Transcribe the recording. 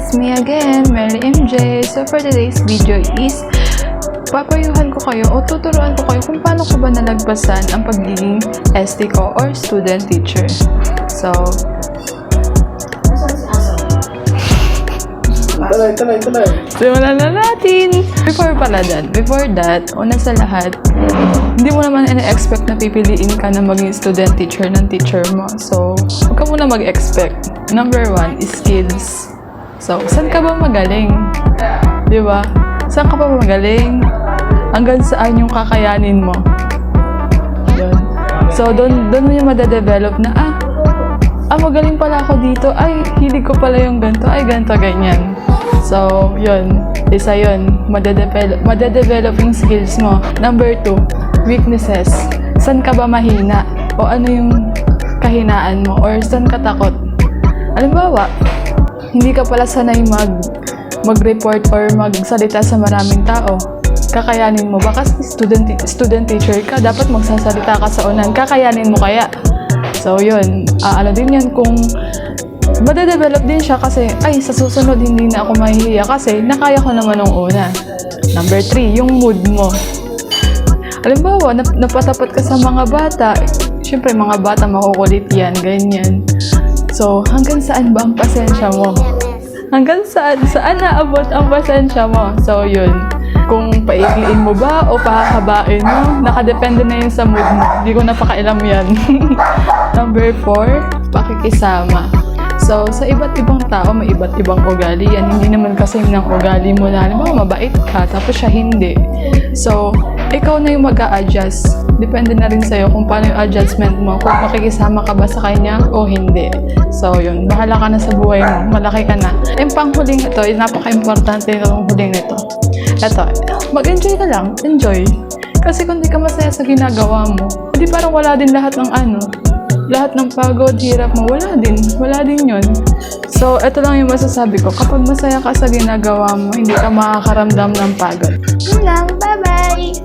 it's me again, Mary MJ. So for today's video is papayuhan ko kayo o tuturuan ko kayo kung paano ko ba nalagpasan ang pagiging ST ko or student teacher. So, Talay. simulan na natin! Before that, una sa lahat, hindi mo naman ina-expect na pipiliin ka na maging student teacher ng teacher mo. So, huwag ka muna mag-expect. Number 1 is skills. So, saan ka ba magaling? Di ba? Saan ka ba magaling? Hanggang saan yung kakayanin mo? Yun. So, doon mo yung madadevelop na, magaling pala ako dito. Ay, hilig ko pala yung ganito. Ay, ganito, ganyan. So, yun. Isa yun. Madadevelop yung skills mo. Number 2, weaknesses. Saan ka ba mahina? O ano yung kahinaan mo? Or saan ka takot? Halimbawa, hindi ka pala sanay mag-report or magsalita sa maraming tao. Kakayanin mo ba? Kasi student teacher ka, dapat magsasalita ka sa unan. Kakayanin mo kaya? So, yun. Ano din yan kung madadevelop din siya kasi, sa susunod hindi na ako mahihiya kasi nakaya ko naman nung una. Number 3, yung mood mo. Halimbawa, napatapat ka sa mga bata. Siyempre, mga bata makukulit yan, ganyan. So, hanggang saan ba ang pasensya mo? Hanggang saan naabot ang pasensya mo? So, yun. Kung paikliin mo ba o pahabain mo, nakadepende na yun sa mood mo. Hindi ko napakailam yan. Number 4, pakikisama. So, sa iba't ibang tao, may iba't ibang ugali yan. Hindi naman kasi ng ugali mo na, halimbawa, mabait ka, tapos siya hindi. So, ikaw na yung mag-a-adjust. Depende na rin sa'yo kung paano yung adjustment mo, kung makikisama ka ba sa kanya o hindi. So, yun. Bahala ka na sa buhay mo. Malaki ka na. Yung panghuling ito, napaka-importante yung huling nito. Ito, mag-enjoy ka lang. Enjoy. Kasi kung di ka masaya sa ginagawa mo, hindi parang wala din lahat ng lahat ng pagod, hirap mo, wala din yun. So, ito lang yung masasabi ko. Kapag masaya ka sa ginagawa mo, hindi ka makakaramdam ng pagod. Yun lang, bye-bye!